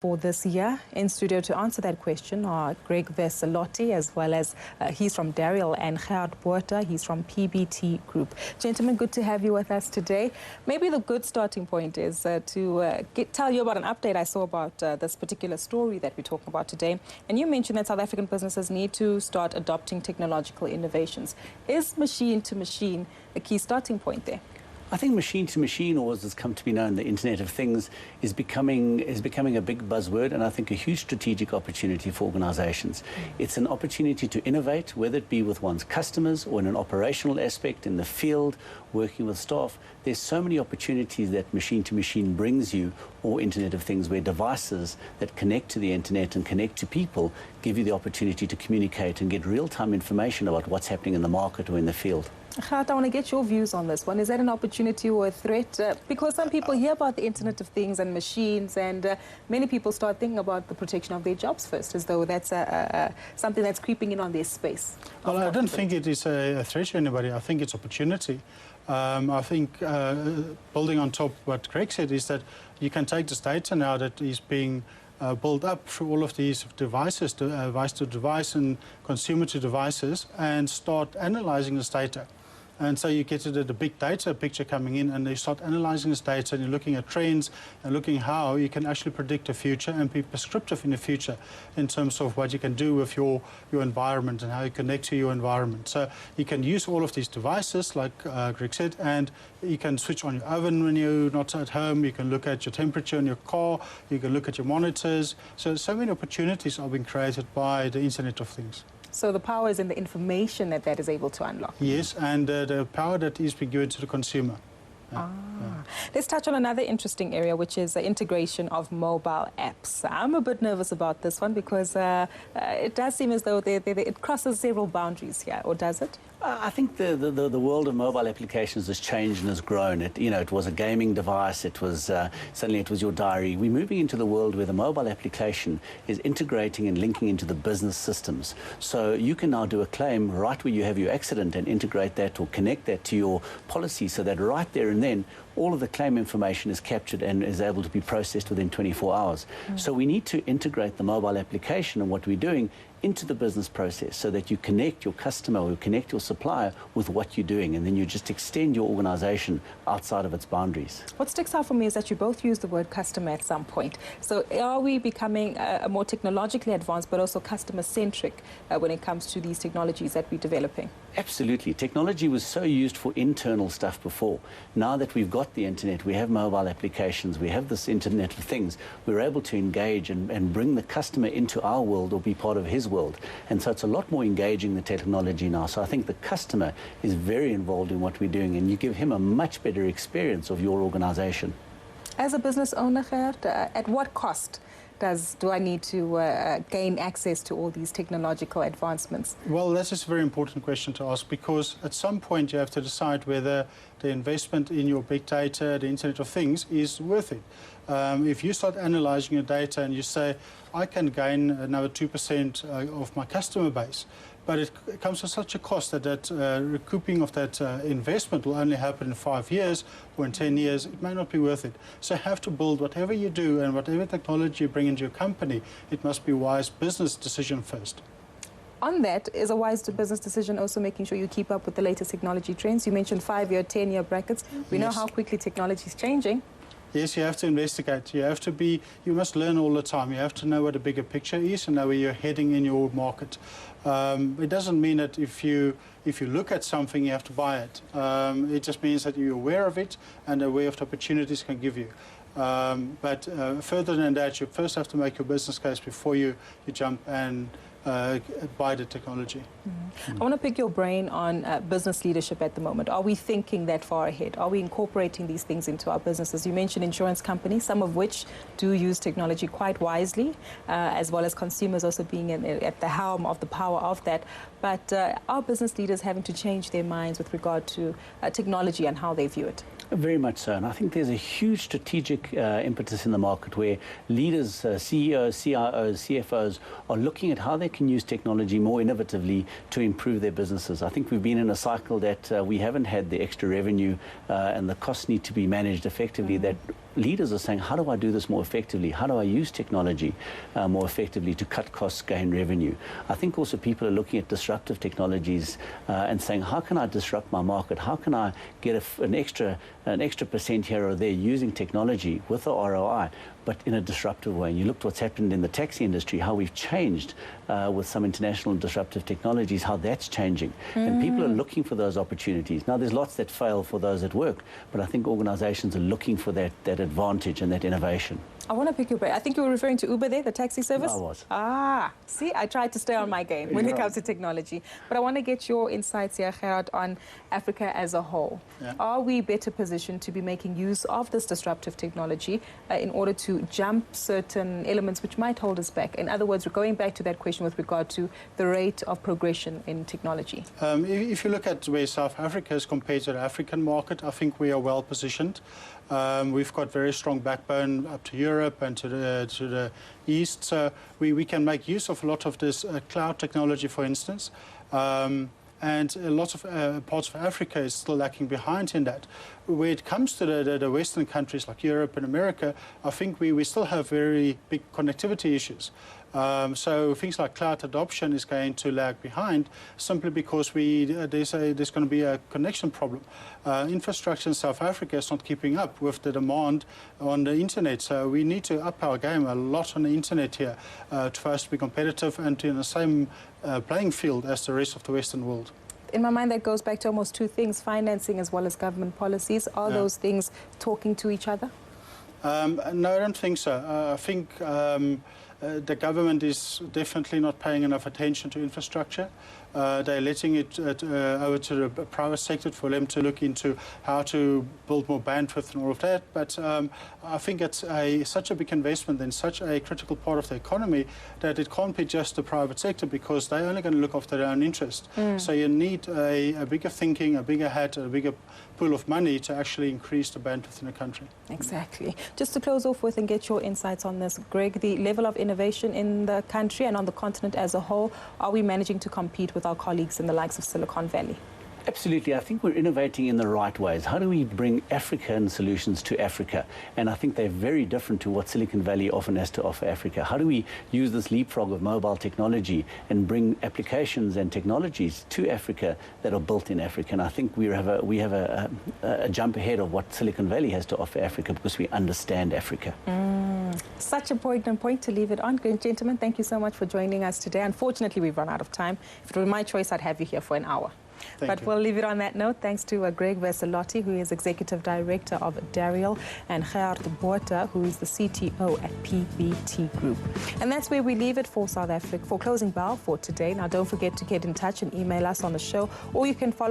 For this year. In studio to answer that question are Greg Vercellotti, as well as he's from Dariel, and Gerhard Botha, he's from PBT Group. Gentlemen, good to have you with us today. Maybe the good starting point is to tell you about an update I saw about this particular story that we're talking about today. And you mentioned that South African businesses need to start adopting technological innovations. Is machine-to-machine the key starting point there? I think machine-to-machine, or as it's come to be known, the Internet of Things, is becoming a big buzzword, and I think a huge strategic opportunity for organizations. It's an opportunity to innovate, whether it be with one's customers or in an operational aspect, in the field, working with staff. There's so many opportunities that machine-to-machine brings you, or Internet of Things, where devices that connect to the Internet and connect to people give you the opportunity to communicate and get real-time information about what's happening in the market or in the field. Gerhard, I want to get your views on this one. Is that an opportunity or a threat? Because some people hear about the Internet of Things and machines, and many people start thinking about the protection of their jobs first, as though that's something that's creeping in on their space. Well, I don't think it is a threat to anybody. I think it's opportunity. I think building on top what Greg said is that you can take this data now that is being built up through all of these devices, device to device and consumer to devices, and start analyzing this data. And so you get the big data picture coming in, and you start analyzing this data, and you're looking at trends and looking how you can actually predict the future and be prescriptive in the future in terms of what you can do with your environment and how you connect to your environment. So you can use all of these devices, like Greg said, and you can switch on your oven when you're not at home. You can look at your temperature in your car. You can look at your monitors. So many opportunities are being created by the Internet of Things. So the power is in the information that is able to unlock. Yes, and the power that is being given to the consumer. Let's touch on another interesting area, which is the integration of mobile apps. I'm a bit nervous about this one because it does seem as though it crosses several boundaries here, or does it? I think the world of mobile applications has changed and has grown. It was a gaming device. It was suddenly it was your diary. We're moving into the world where the mobile application is integrating and linking into the business systems. So you can now do a claim right where you have your accident and integrate that or connect that to your policy, so that right there and then all of the claim information is captured and is able to be processed within 24 hours. So we need to integrate the mobile application and what we're doing into the business process, so that you connect your customer or you connect your supplier with what you're doing, and then you just extend your organization outside of its boundaries. What sticks out for me is that you both use the word customer at some point. So are we becoming a more technologically advanced but also customer-centric when it comes to these technologies that we're developing? Absolutely. Technology was so used for internal stuff before. Now that we've got the internet, we have mobile applications, we have this Internet of Things, we're able to engage and bring the customer into our world or be part of his world. And so it's a lot more engaging, the technology now. So I think the customer is very involved in what we're doing, and you give him a much better experience of your organization. As a business owner, Gerhard, at what cost do I need to gain access to all these technological advancements? Well, that's a very important question to ask, because at some point you have to decide whether the investment in your big data, the Internet of Things, is worth it. If you start analyzing your data and you say, I can gain another 2% of my customer base, but it comes with such a cost that recouping of that investment will only happen in 5 years or in 10 years, it may not be worth it. So you have to build whatever you do and whatever technology you bring into your company, it must be a wise business decision first. On that, is a wise business decision also making sure you keep up with the latest technology trends? You mentioned 5-year, 10-year brackets. We know how quickly technology is changing. Yes, you have to investigate. You must learn all the time. You have to know what the bigger picture is and know where you're heading in your market. It doesn't mean that if you look at something, you have to buy it. It just means that you're aware of it and aware of the opportunities it can give you. But further than that, you first have to make your business case before you jump and buy the technology. I want to pick your brain on business leadership at the moment. Are we thinking that far ahead? Are we incorporating these things into our businesses? You mentioned insurance companies, some of which do use technology quite wisely, as well as consumers also being at the helm of the power of that. But are business leaders having to change their minds with regard to technology and how they view it? Very much so, and I think there's a huge strategic impetus in the market where leaders, CEOs, CIOs, CFOs are looking at how they can use technology more innovatively to improve their businesses. I think we've been in a cycle that we haven't had the extra revenue and the costs need to be managed effectively, that leaders are saying, how do I do this more effectively? How do I use technology more effectively to cut costs, gain revenue? I think also people are looking at disruptive technologies and saying, how can I disrupt my market? How can I get an extra percent here or there using technology with the ROI, but in a disruptive way? And you looked what's happened in the taxi industry, how we've changed with some international disruptive technologies, how that's changing. And people are looking for those opportunities. Now, there's lots that fail for those that work, but I think organizations are looking for that advantage and that innovation. I want to pick your brain. I think you were referring to Uber there, the taxi service? I was. Ah, see, I tried to stay on my game when it comes to technology. But I want to get your insights here, Gerhard, on Africa as a whole. Yeah. Are we better positioned to be making use of this disruptive technology in order to jump certain elements which might hold us back? In other words, we're going back to that question with regard to the rate of progression in technology. If you look at where South Africa is compared to the African market, I think we are well positioned. We've got very strong backbone up to Europe and to the east, so we can make use of a lot of this cloud technology, for instance. And a lot of parts of Africa is still lacking behind in that. Where it comes to the Western countries like Europe and America, I think we still have very big connectivity issues. So things like cloud adoption is going to lag behind simply because there's going to be a connection problem. Infrastructure in South Africa is not keeping up with the demand on the internet, so we need to up our game a lot on the internet here for us to be competitive and in the same playing field as the rest of the Western world. In my mind, that goes back to almost two things, financing as well as government policies. Are those things talking to each other? No, I don't think so. I think the government is definitely not paying enough attention to infrastructure. They're letting it over to the private sector for them to look into how to build more bandwidth and all of that. But I think it's such a big investment and such a critical part of the economy that it can't be just the private sector because they're only going to look after their own interest. So you need a bigger thinking, a bigger hat, a bigger pool of money to actually increase the bandwidth in the country. Exactly. Just to close off with and get your insights on this, Greg, the level of innovation in the country and on the continent as a whole, are we managing to compete with our colleagues in the likes of Silicon Valley? Absolutely. I think we're innovating in the right ways. How do we bring African solutions to Africa? And I think they're very different to what Silicon Valley often has to offer Africa. How do we use this leapfrog of mobile technology and bring applications and technologies to Africa that are built in Africa? And I think we have a jump ahead of what Silicon Valley has to offer Africa because we understand Africa. Such a point to leave it on. Gentlemen, thank you so much for joining us today. Unfortunately, we've run out of time. If it were my choice, I'd have you here for an hour. But we'll leave it on that note. Thanks to Greg Vercellotti, who is Executive Director of Dariel, and Gerhard Botha, who is the CTO at PBT Group. And that's where we leave it for South Africa, for Closing Bell for today. Now, don't forget to get in touch and email us on the show, or you can follow